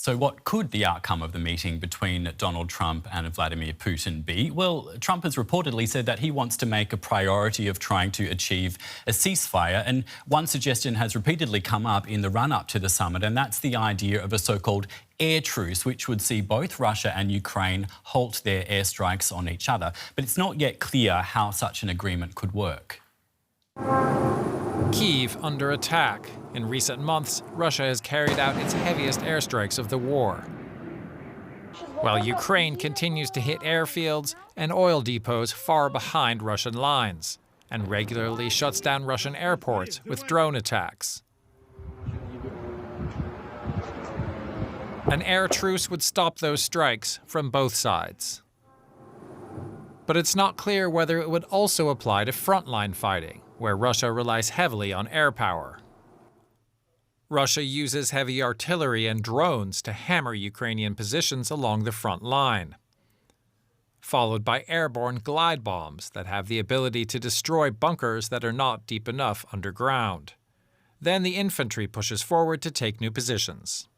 So what could the outcome of the meeting between Donald Trump and Vladimir Putin be? Well, Trump has reportedly said that he wants to make a priority of trying to achieve a ceasefire. And one suggestion has repeatedly come up in the run-up to the summit, and that's the idea of a so-called air truce, which would see both Russia and Ukraine halt their airstrikes on each other. But it's not yet clear how such an agreement could work. Kyiv under attack. In recent months, Russia has carried out its heaviest airstrikes of the war, while Ukraine continues to hit airfields and oil depots far behind Russian lines, and regularly shuts down Russian airports with drone attacks. An air truce would stop those strikes from both sides. But it's not clear whether it would also apply to frontline fighting, where Russia relies heavily on air power. Russia uses heavy artillery and drones to hammer Ukrainian positions along the front line, followed by airborne glide bombs that have the ability to destroy bunkers that are not deep enough underground. Then the infantry pushes forward to take new positions.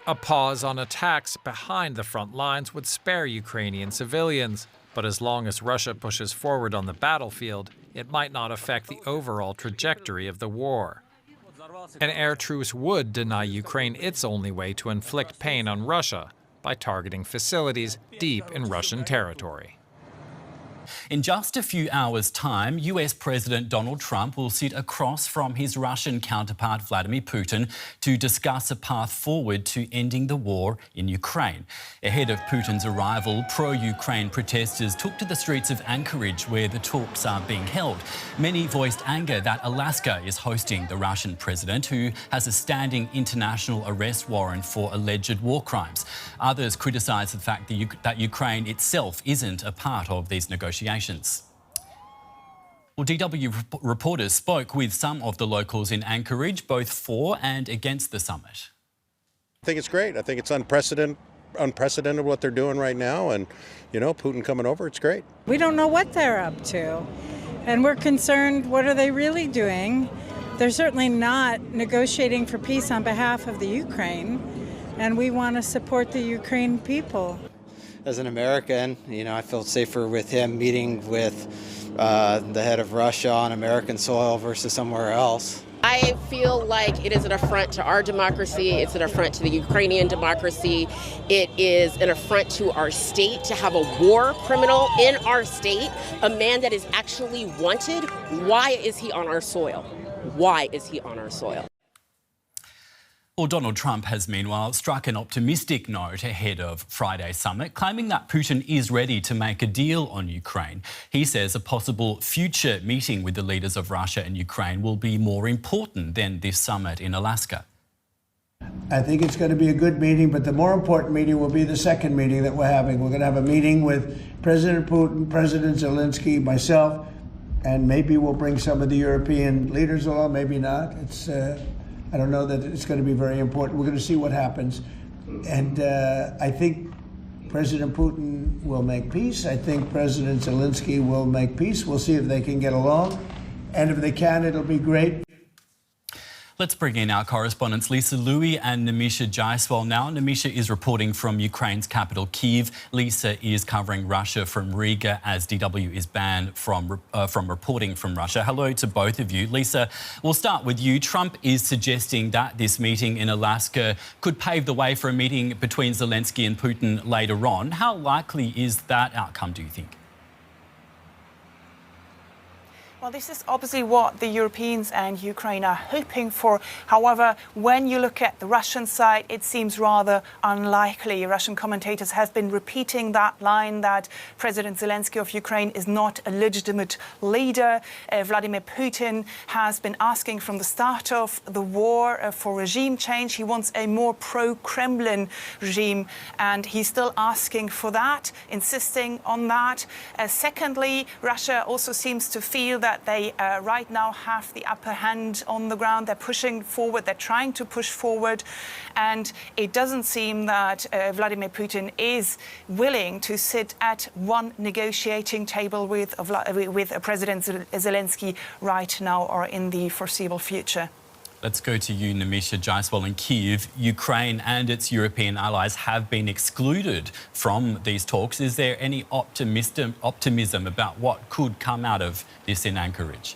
A pause on attacks behind the front lines would spare Ukrainian civilians, but as long as Russia pushes forward on the battlefield, it might not affect the overall trajectory of the war. An air truce would deny Ukraine its only way to inflict pain on Russia by targeting facilities deep in Russian territory. In just a few hours' time, US President Donald Trump will sit across from his Russian counterpart Vladimir Putin to discuss a path forward to ending the war in Ukraine. Ahead of Putin's arrival, pro-Ukraine protesters took to the streets of Anchorage where the talks are being held. Many voiced anger that Alaska is hosting the Russian president, who has a standing international arrest warrant for alleged war crimes. Others criticise the fact that Ukraine itself isn't a part of these negotiations. Well, DW reporters spoke with some of the locals in Anchorage, both for and against the summit. I think it's great. I think it's unprecedented what they're doing right now. And, you know, Putin coming over, it's great. We don't know what they're up to. And we're concerned, what are they really doing? They're certainly not negotiating for peace on behalf of the Ukraine. And we want to support the Ukraine people. As an American, you know, I feel safer with him meeting with the head of Russia on American soil versus somewhere else. I feel like it is an affront to our democracy. It's an affront to the Ukrainian democracy. It is an affront to our state to have a war criminal in our state, a man that is actually wanted. Why is he on our soil? Why is he on our soil? Well, Donald Trump has meanwhile struck an optimistic note ahead of Friday's summit, claiming that Putin is ready to make a deal on Ukraine. He says a possible future meeting with the leaders of Russia and Ukraine will be more important than this summit in Alaska. I think it's going to be a good meeting, but the more important meeting will be the second meeting that we're having. We're going to have a meeting with President Putin, President Zelensky, myself, and maybe we'll bring some of the European leaders along, maybe not. I don't know that it's going to be very important. We're going to see what happens. And I think President Putin will make peace. I think President Zelensky will make peace. We'll see if they can get along. And if they can, it'll be great. Let's bring in our correspondents Lisa Louie and Nimisha Jaiswal now. Nimisha is reporting from Ukraine's capital, Kyiv. Lisa is covering Russia from Riga as DW is banned from reporting from Russia. Hello to both of you. Lisa, we'll start with you. Trump is suggesting that this meeting in Alaska could pave the way for a meeting between Zelensky and Putin later on. How likely is that outcome, do you think? Well, this is obviously what the Europeans and Ukraine are hoping for. However, when you look at the Russian side, it seems rather unlikely. Russian commentators have been repeating that line that President Zelensky of Ukraine is not a legitimate leader. Vladimir Putin has been asking from the start of the war for regime change. He wants a more pro-Kremlin regime, and he's still asking for that, insisting on that. Secondly, Russia also seems to feel that they right now have the upper hand on the ground. They're pushing forward. They're trying to push forward. And it doesn't seem that Vladimir Putin is willing to sit at one negotiating table with President Zelensky right now or in the foreseeable future. Let's go to you, Nemisha Jaiswal in Kyiv. Ukraine and its European allies have been excluded from these talks. Is there any optimism about what could come out of this in Anchorage?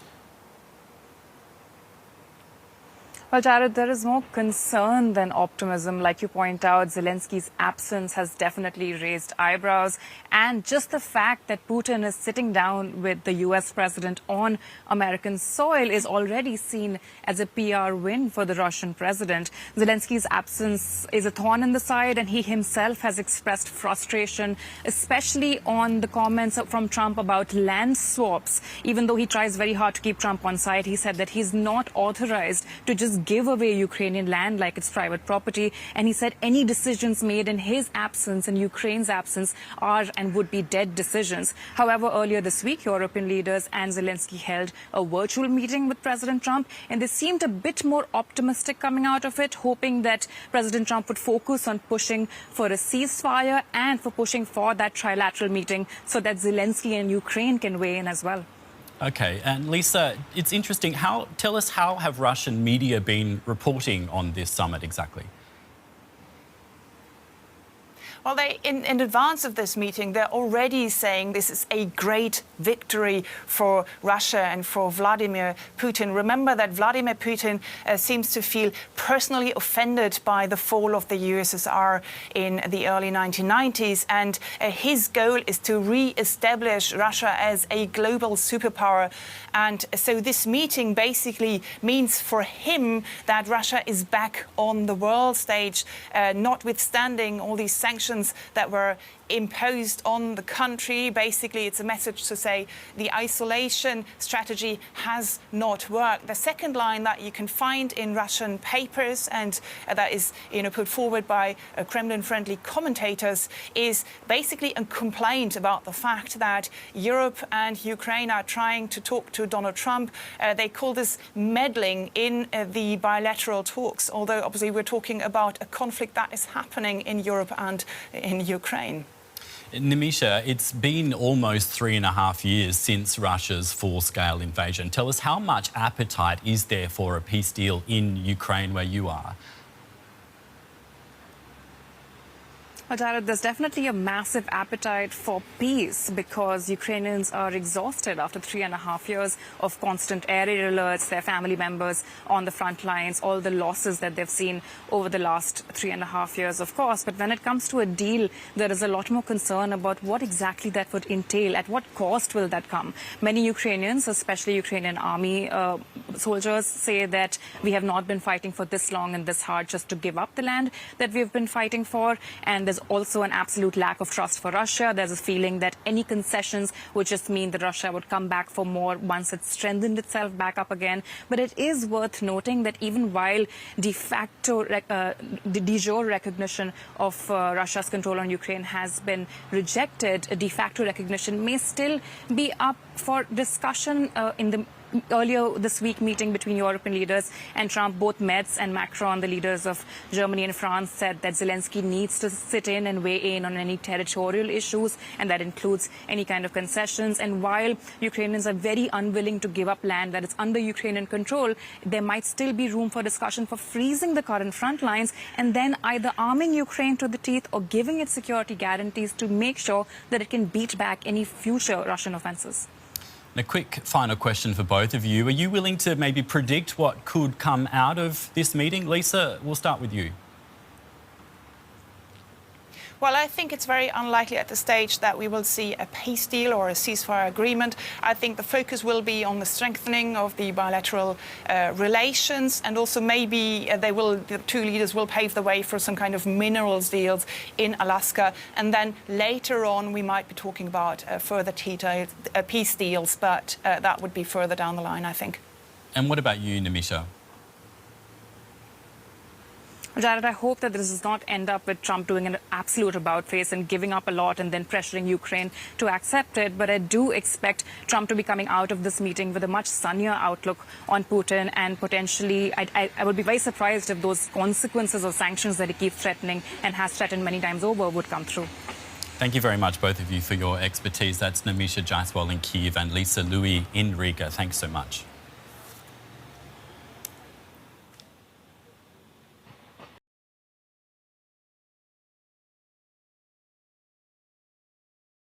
Well, Jared, there is more concern than optimism. Like you point out, Zelensky's absence has definitely raised eyebrows. And just the fact that Putin is sitting down with the US president on American soil is already seen as a PR win for the Russian president. Zelensky's absence is a thorn in the side, and he himself has expressed frustration, especially on the comments from Trump about land swaps. Even though he tries very hard to keep Trump on side, he said that he's not authorized to just give away Ukrainian land like it's private property. And he said any decisions made in his absence and Ukraine's absence are and would be dead decisions. However, earlier this week, European leaders and Zelensky held a virtual meeting with President Trump, and they seemed a bit more optimistic coming out of it, hoping that President Trump would focus on pushing for a ceasefire and for pushing for that trilateral meeting so that Zelensky and Ukraine can weigh in as well. Okay, and Lisa, it's interesting. Tell us, how have Russian media been reporting on this summit exactly? Well, in advance of this meeting, they're already saying this is a great victory for Russia and for Vladimir Putin. Remember that Vladimir Putin seems to feel personally offended by the fall of the USSR in the early 1990s. And his goal is to re-establish Russia as a global superpower. And so this meeting basically means for him that Russia is back on the world stage, notwithstanding all these sanctions that were imposed on the country. Basically, it's a message to say the isolation strategy has not worked. The second line that you can find in Russian papers, and that is put forward by Kremlin-friendly commentators, is basically a complaint about the fact that Europe and Ukraine are trying to talk to Donald Trump. They call this meddling in the bilateral talks, although obviously we're talking about a conflict that is happening in Europe and in Ukraine. Nemisha, it's been almost 3.5 years since Russia's full-scale invasion. Tell us, how much appetite is there for a peace deal in Ukraine where you are? Well, Jared, there's definitely a massive appetite for peace because Ukrainians are exhausted after 3.5 years of constant air raid alerts, their family members on the front lines, all the losses that they've seen over the last 3.5 years, of course. But when it comes to a deal, there is a lot more concern about what exactly that would entail. At what cost will that come? Many Ukrainians, especially Ukrainian army soldiers, say that we have not been fighting for this long and this hard just to give up the land that we've been fighting for. And there's also an absolute lack of trust for Russia. There's a feeling that any concessions would just mean that Russia would come back for more once it's strengthened itself back up again. But it is worth noting that even while de jure recognition of Russia's control on Ukraine has been rejected, a de facto recognition may still be up for discussion in the earlier this week meeting between European leaders and Trump. Both Merz and Macron, the leaders of Germany and France, said that Zelensky needs to sit in and weigh in on any territorial issues, and that includes any kind of concessions. And while Ukrainians are very unwilling to give up land that is under Ukrainian control, there might still be room for discussion for freezing the current front lines and then either arming Ukraine to the teeth or giving it security guarantees to make sure that it can beat back any future Russian offenses. A quick final question for both of you. Are you willing to maybe predict what could come out of this meeting? Lisa, we'll start with you. Well, I think it's very unlikely at this stage that we will see a peace deal or a ceasefire agreement. I think the focus will be on the strengthening of the bilateral relations, and also maybe the two leaders will pave the way for some kind of minerals deals in Alaska. And then later on, we might be talking about further peace deals, but that would be further down the line, I think. And what about you, Nemisha? Jared, I hope that this does not end up with Trump doing an absolute about-face and giving up a lot and then pressuring Ukraine to accept it. But I do expect Trump to be coming out of this meeting with a much sunnier outlook on Putin, and potentially I would be very surprised if those consequences of sanctions that he keeps threatening and has threatened many times over would come through. Thank you very much, both of you, for your expertise. That's Nemisha Jaiswal in Kyiv and Lisa Louis in Riga. Thanks so much.